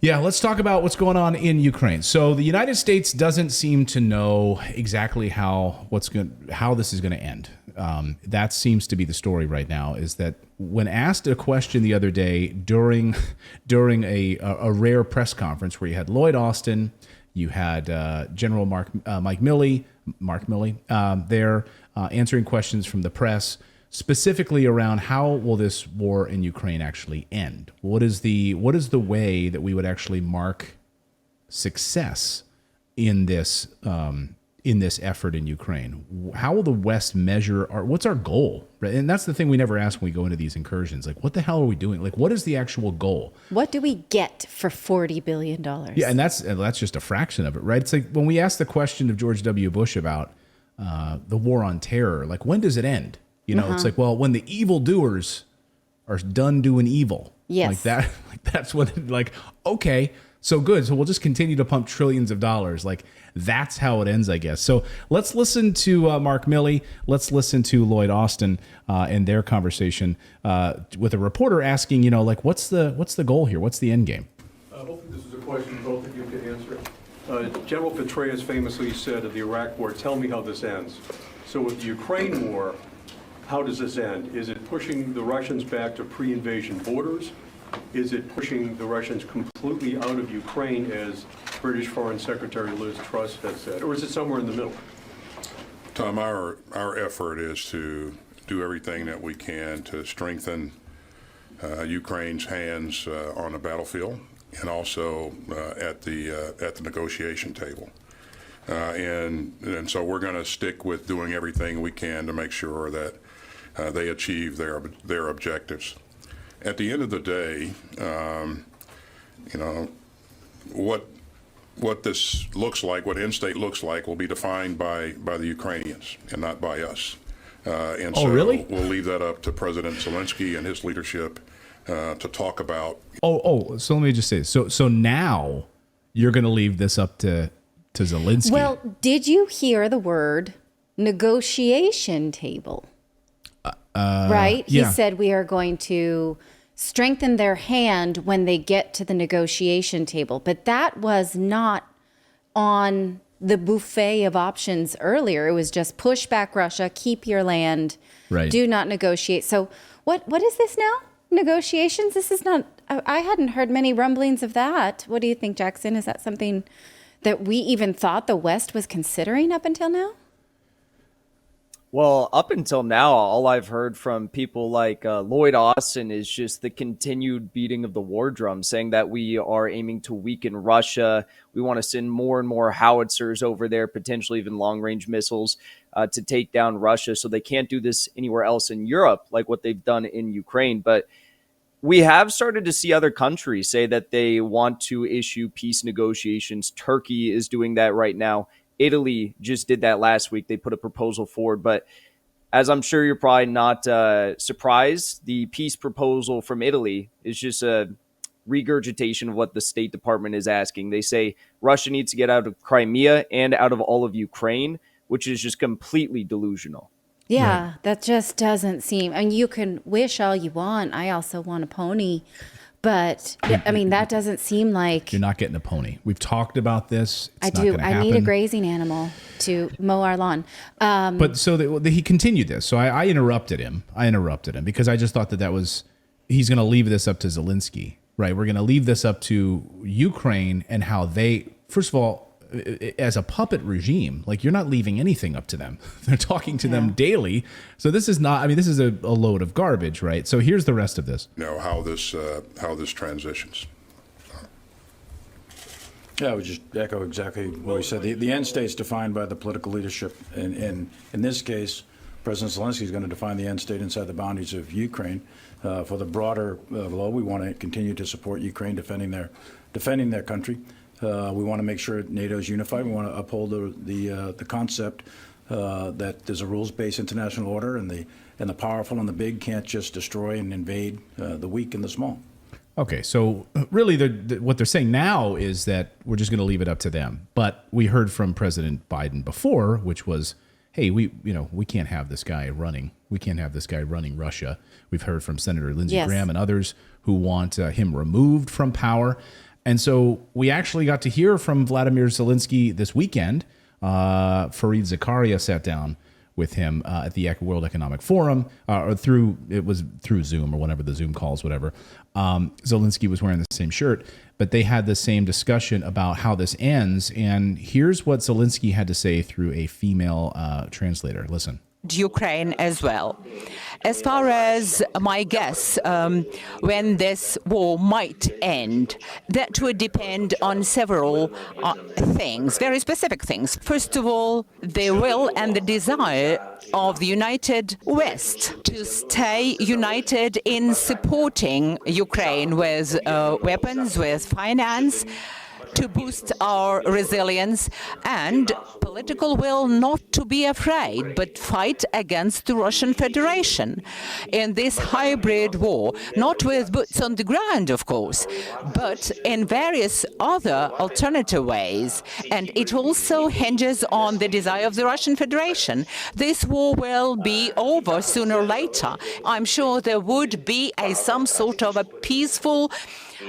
Yeah, let's talk about what's going on in Ukraine. So the United States doesn't seem to know exactly how this is going to end. That seems to be the story right now. Is that when asked a question the other day during a rare press conference where you had Lloyd Austin, you had General Mark Milley there answering questions from the press, specifically around how will this war in Ukraine actually end? What is the way that we would actually mark success in this effort in Ukraine? How will the West measure what's our goal? Right? And that's the thing we never ask when we go into these incursions. Like, what the hell are we doing? Like, what is the actual goal? What do we get for $40 billion? Yeah, and that's just a fraction of it, right? It's like when we asked the question of George W. Bush about the war on terror, like, when does it end? You know, It's like, well, when the evildoers are done doing evil. Yes. Like that, that's what, like, okay, so good. So we'll just continue to pump trillions of dollars. Like, that's how it ends, I guess. So let's listen to Mark Milley. Let's listen to Lloyd Austin and their conversation with a reporter asking, you know, like, what's the goal here? What's the end game? Hopefully this is a question both of you can answer. General Petraeus famously said of the Iraq War, "Tell me how this ends." So with the Ukraine war, how does this end? Is it pushing the Russians back to pre-invasion borders? Is it pushing the Russians completely out of Ukraine, as British Foreign Secretary Liz Truss has said? Or is it somewhere in the middle? Tom, our effort is to do everything that we can to strengthen Ukraine's hands on the battlefield and also at the negotiation table. And so we're going to stick with doing everything we can to make sure that they achieve their objectives. At the end of the day, you know, what this looks like, what end state looks like, will be defined by the Ukrainians and not by us. And so really? We'll leave that up to President Zelensky and his leadership to talk about. So let me just say this. So now you're going to leave this up to Zelensky. Well, did you hear the word negotiation table? Right? Yeah. He said we are going to strengthen their hand when they get to the negotiation table. But that was not on the buffet of options earlier. It was just push back Russia, keep your land, right. Do not negotiate. So what is this now? Negotiations? This is not, I hadn't heard many rumblings of that. What do you think, Jackson? Is that something that we even thought the West was considering up until now? Well, up until now, all I've heard from people like Lloyd Austin is just the continued beating of the war drum, saying that we are aiming to weaken Russia. We want to send more and more howitzers over there, potentially even long-range missiles to take down Russia, so they can't do this anywhere else in Europe like what they've done in Ukraine. But we have started to see other countries say that they want to issue peace negotiations. Turkey is doing that right now. Italy just did that last week. They put a proposal forward. But as I'm sure you're probably not surprised, the peace proposal from Italy is just a regurgitation of what the State Department is asking. They say Russia needs to get out of Crimea and out of all of Ukraine, which is just completely delusional. Yeah, right. That just doesn't seem, and you can wish all you want. I also want a pony. But, I mean, that doesn't seem like... You're not getting a pony. We've talked about this. I do. I need a grazing animal to mow our lawn. But so he continued this. So I interrupted him. Because I just thought that was... He's going to leave this up to Zelensky, right? We're going to leave this up to Ukraine and how they... First of all, as a puppet regime, like, you're not leaving anything up to them. They're talking to them daily. So this is not, I mean, this is a load of garbage, right? So here's the rest of this. You know, how this transitions. Yeah, I would just echo exactly what we said. The end state's defined by the political leadership. And in this case, President Zelensky is going to define the end state inside the boundaries of Ukraine. For the broader globe, we want to continue to support Ukraine defending their country. We want to make sure NATO is unified. We want to uphold the concept that there's a rules-based international order, and the powerful and the big can't just destroy and invade the weak and the small. Okay, so really what they're saying now is that we're just going to leave it up to them. But we heard from President Biden before, which was, hey, we can't have this guy running. We can't have this guy running Russia. We've heard from Senator Lindsey Graham and others who want him removed from power. And so we actually got to hear from Vladimir Zelensky this weekend. Fareed Zakaria sat down with him at the World Economic Forum, or through Zoom or whatever the Zoom calls, whatever. Zelensky was wearing the same shirt, but they had the same discussion about how this ends. And here's what Zelensky had to say through a female translator. Listen. Ukraine as well. As far as my guess, when this war might end, that would depend on several things, very specific things. First of all, the will and the desire of the United West to stay united in supporting Ukraine with weapons, with finance, to boost our resilience, and political will not to be afraid, but fight against the Russian Federation in this hybrid war, not with boots on the ground, of course, but in various other alternative ways. And it also hinges on the desire of the Russian Federation. This war will be over sooner or later. I'm sure there would be some sort of a peaceful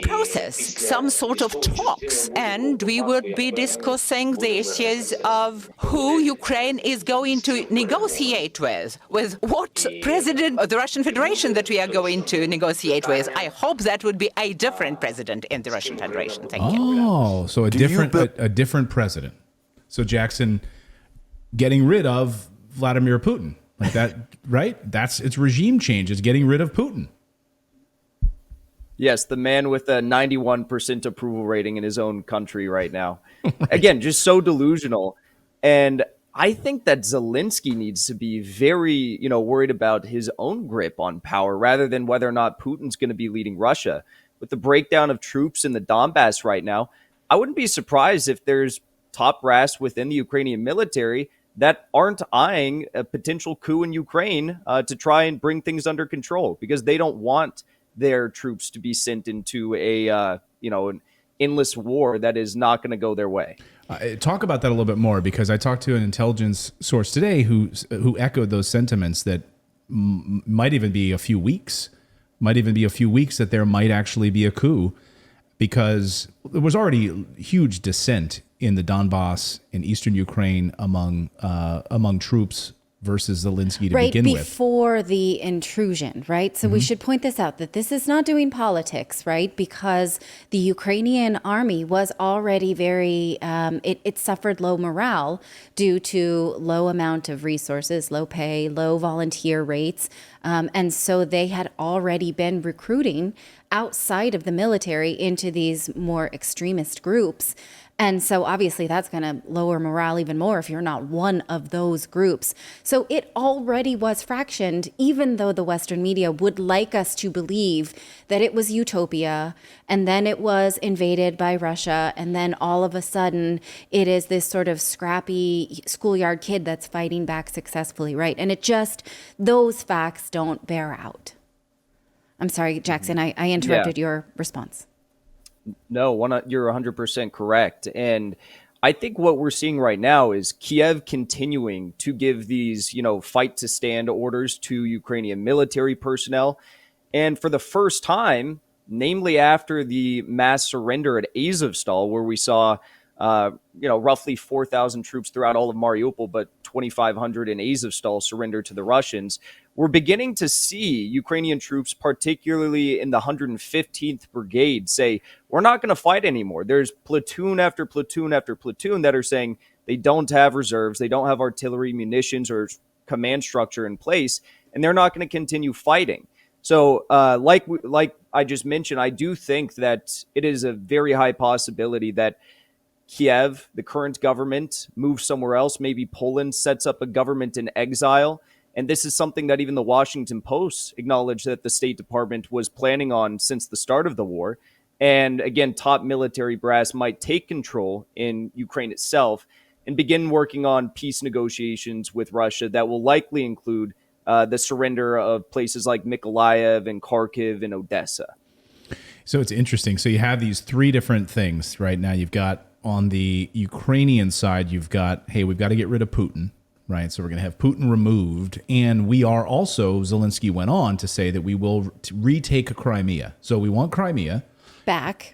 process, some sort of talks, and we would be discussing the issues of who Ukraine is going to negotiate with what president of the Russian Federation that we are going to negotiate with. I hope that would be a different president in the Russian Federation. Thank you. Oh, so a different president. So Jackson getting rid of Vladimir Putin, like that, right? It's regime change. It's getting rid of Putin. Yes, the man with a 91% approval rating in his own country right now. Again, just so delusional. And I think that Zelensky needs to be very, worried about his own grip on power rather than whether or not Putin's going to be leading Russia. With the breakdown of troops in the Donbass right now, I wouldn't be surprised if there's top brass within the Ukrainian military that aren't eyeing a potential coup in Ukraine to try and bring things under control, because they don't want their troops to be sent into an endless war that is not going to go their way. Talk about that a little bit more, because I talked to an intelligence source today who echoed those sentiments that might even be a few weeks that there might actually be a coup, because there was already huge dissent in the Donbass in eastern Ukraine among troops versus Zelensky to begin with. Before the intrusion, right? So we should point this out, that this is not doing politics, right? Because the Ukrainian army was already very, it suffered low morale due to low amount of resources, low pay, low volunteer rates. And so they had already been recruiting outside of the military into these more extremist groups. And so obviously that's going to lower morale even more if you're not one of those groups. So it already was fractioned, even though the Western media would like us to believe that it was utopia, and then it was invaded by Russia, and then all of a sudden it is this sort of scrappy schoolyard kid that's fighting back successfully, right? And those facts don't bear out. I'm sorry, Jackson, I interrupted your response. No, you're 100% correct. And I think what we're seeing right now is Kiev continuing to give these, fight to stand orders to Ukrainian military personnel. And for the first time, namely after the mass surrender at Azovstal, where we saw, roughly 4,000 troops throughout all of Mariupol, but 2,500 in Azovstal surrender to the Russians, we're beginning to see Ukrainian troops, particularly in the 115th Brigade, say, we're not going to fight anymore. There's platoon after platoon after platoon that are saying they don't have reserves, they don't have artillery, munitions, or command structure in place, and they're not going to continue fighting. So like I just mentioned, I do think that it is a very high possibility that Kiev, the current government, moves somewhere else. Maybe Poland sets up a government in exile. And this is something that even the Washington Post acknowledged that the State Department was planning on since the start of the war. And again, top military brass might take control in Ukraine itself and begin working on peace negotiations with Russia that will likely include the surrender of places like Mykolaiv and Kharkiv and Odessa. So it's interesting. So you have these three different things right now. You've got on the Ukrainian side, you've got, hey, we've got to get rid of Putin. Right, so we're going to have Putin removed, and we are also, Zelensky went on to say that we will retake Crimea. So we want Crimea, back.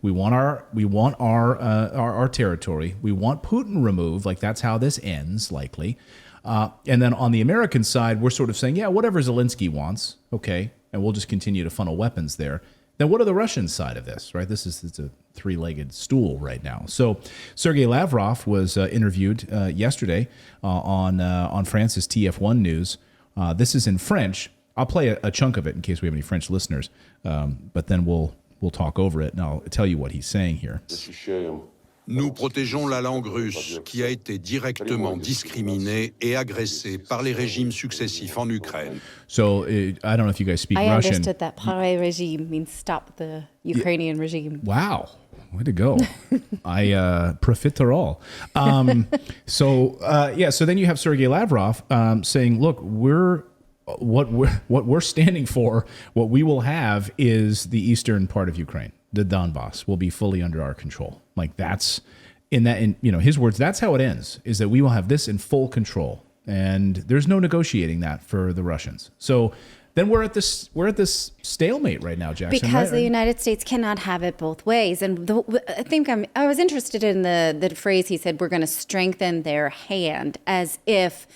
We want our territory. We want Putin removed. Like, that's how this ends, likely. And then on the American side, we're sort of saying, yeah, whatever Zelensky wants, okay, and we'll just continue to funnel weapons there. Then what are the Russian side of this, right? It's a three-legged stool right now. So Sergei Lavrov was interviewed yesterday on France's TF1 News. This is in French. I'll play a chunk of it in case we have any French listeners, but then we'll talk over it, and I'll tell you what he's saying here. Nous protégeons la langue russe, qui a été directement discriminée et agressée par les régimes successifs en Ukraine. So I don't know if you guys speak I Russian. understood that "Pareil regime" means stop the Ukrainian regime. Wow. Way to go. I profiterole. So then you have Sergei Lavrov saying, look, what we're standing for, what we will have is the eastern part of Ukraine. The Donbass will be fully under our control. Like, that's in his words, that's how it ends, is that we will have this in full control. And there's no negotiating that for the Russians. So then we're at this stalemate right now, Jackson. Because right? the United States cannot have it both ways. And I was interested in the phrase he said, we're going to strengthen their hand, as if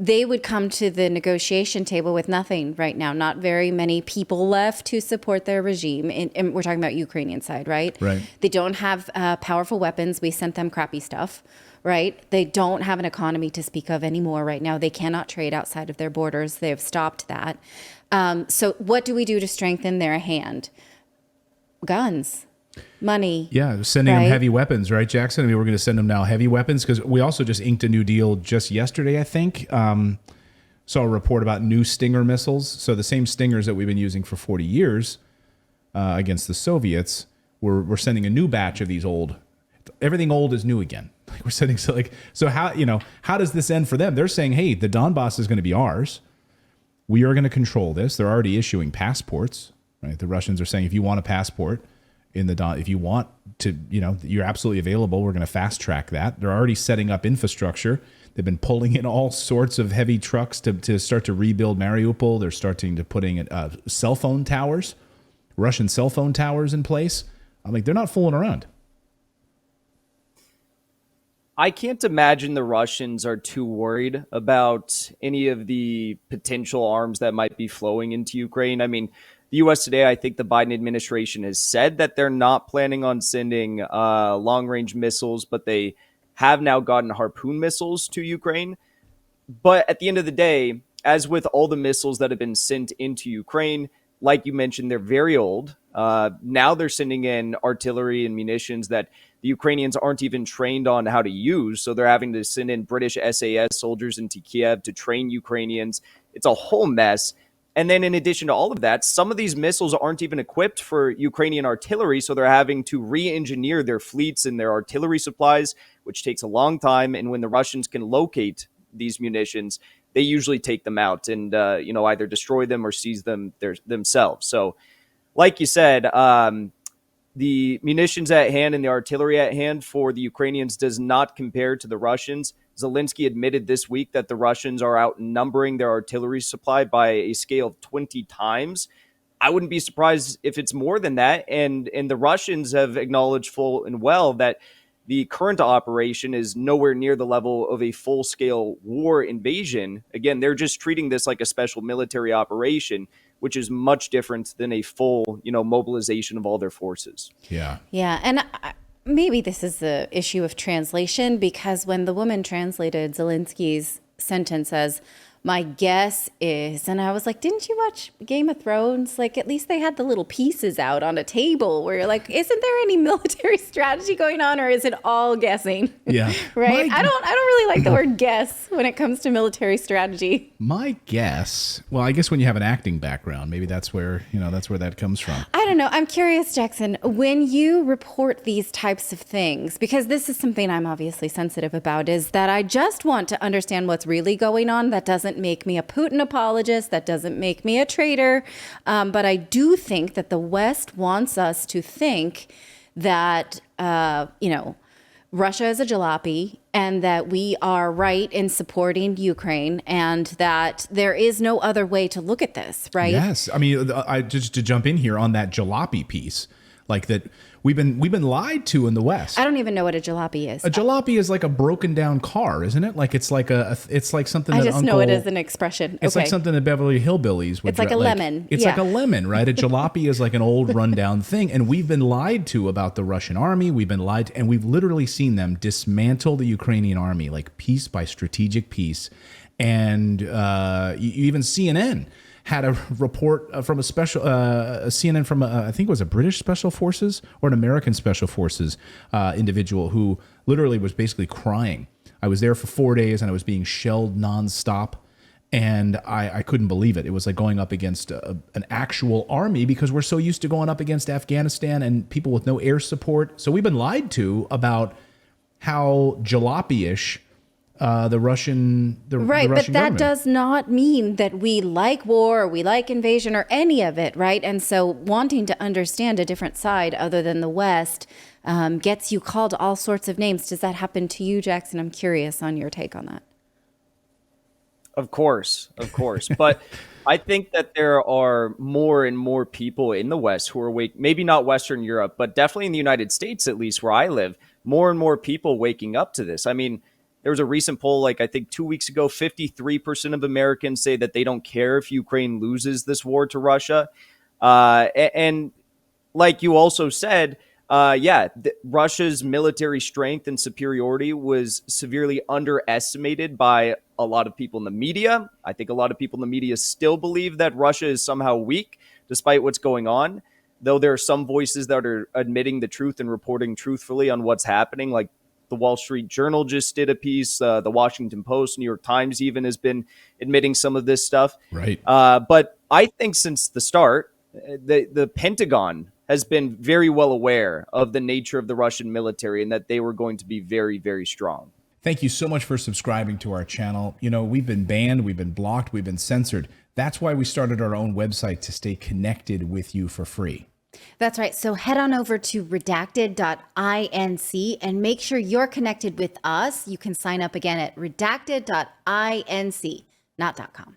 they would come to the negotiation table with nothing right now. Not very many people left to support their regime. And we're talking about Ukrainian side, right? Right. They don't have powerful weapons. We sent them crappy stuff, right? They don't have an economy to speak of anymore right now. They cannot trade outside of their borders. They have stopped that. So what do we do to strengthen their hand? Guns. Money. Yeah, sending them heavy weapons, right, Jackson? I mean, we're going to send them now heavy weapons because we also just inked a new deal just yesterday, I think. Saw a report about new Stinger missiles. So the same Stingers that we've been using for 40 years against the Soviets, we're sending a new batch of these old. Everything old is new again. Like, we're sending so how does this end for them? They're saying, hey, the Donbass is going to be ours. We are going to control this. They're already issuing passports, right? The Russians are saying, if you want a passport if you want to, you're absolutely available. We're going to fast track that. They're already setting up infrastructure. They've been pulling in all sorts of heavy trucks to start to rebuild Mariupol. They're starting to putting cell phone towers, Russian cell phone towers in place. I'm like, they're not fooling around. I can't imagine the Russians are too worried about any of the potential arms that might be flowing into Ukraine. I mean, the U.S. today, I think the Biden administration has said that they're not planning on sending long-range missiles, but they have now gotten Harpoon missiles to Ukraine. But at the end of the day, as with all the missiles that have been sent into Ukraine, like you mentioned, they're very old. Now they're sending in artillery and munitions that the Ukrainians aren't even trained on how to use. So they're having to send in British SAS soldiers into Kiev to train Ukrainians. It's a whole mess. And then in addition to all of that, some of these missiles aren't even equipped for Ukrainian artillery, so they're having to re-engineer their fleets and their artillery supplies, which takes a long time. And when the Russians can locate these munitions, they usually take them out and either destroy them or seize them themselves. So like you said, the munitions at hand and the artillery at hand for the Ukrainians does not compare to the Russians. Zelensky admitted this week that the Russians are outnumbering their artillery supply by a scale of 20 times. I wouldn't be surprised if it's more than that. And the Russians have acknowledged full and well that the current operation is nowhere near the level of a full-scale war invasion. Again, they're just treating this like a special military operation, which is much different than a full, mobilization of all their forces. Yeah. Yeah, and maybe this is the issue of translation, because when the woman translated Zelensky's sentence as, my guess is, and I was like, didn't you watch Game of Thrones? Like, at least they had the little pieces out on a table where you're like, isn't there any military strategy going on, or is it all guessing? Yeah. Right? I don't really like the word guess when it comes to military strategy. My guess, well, I guess when you have an acting background, maybe that's where that comes from. I don't know. I'm curious, Jackson, when you report these types of things, because this is something I'm obviously sensitive about, is that I just want to understand what's really going on. That doesn't make me a Putin apologist. That doesn't make me a traitor. But I do think that the West wants us to think that, Russia is a jalopy and that we are right in supporting Ukraine and that there is no other way to look at this, right? Yes. I mean, just to jump in here on that jalopy piece, like that we've been lied to in the West. I don't even know what a jalopy is. A jalopy is like a broken down car, isn't it? Like it's like something. I that just know it as an expression. It's like something that Beverly Hillbillies would. It's like a lemon. It's like a lemon, right? A jalopy is like an old rundown thing, and we've been lied to about the Russian army. We've been lied to, and we've literally seen them dismantle the Ukrainian army like piece by strategic piece, and even CNN had a report from a special CNN from I think it was a British Special Forces or an American Special Forces individual who literally was basically crying. I was there for 4 days and I was being shelled nonstop, and I couldn't believe it. It was like going up against an actual army, because we're so used to going up against Afghanistan and people with no air support. So we've been lied to about how jalopy-ish the Russian right, but that government. does not mean that we like war or we like invasion or any of it, right? And so wanting to understand a different side other than the West gets you called all sorts of names. Does that happen to you, Jackson? I'm curious on your take on that. Of course. But I think that there are more and more people in the West who are maybe not Western Europe, but definitely in the United States, at least where I live, more and more people waking up to this. I mean, there was a recent poll, like I think 2 weeks ago, 53% of Americans say that they don't care if Ukraine loses this war to Russia. And like you also said, Russia's military strength and superiority was severely underestimated by a lot of people in the media. I think a lot of people in the media still believe that Russia is somehow weak, despite what's going on, though there are some voices that are admitting the truth and reporting truthfully on what's happening, like the Wall Street Journal just did a piece. The Washington Post, New York Times even has been admitting some of this stuff. Right. But I think since the start, the Pentagon has been very well aware of the nature of the Russian military and that they were going to be very, very strong. Thank you so much for subscribing to our channel. You know, we've been banned, we've been blocked, we've been censored. That's why we started our own website, to stay connected with you for free. That's right. So head on over to redacted.inc and make sure you're connected with us. You can sign up again at redacted.inc, not .com.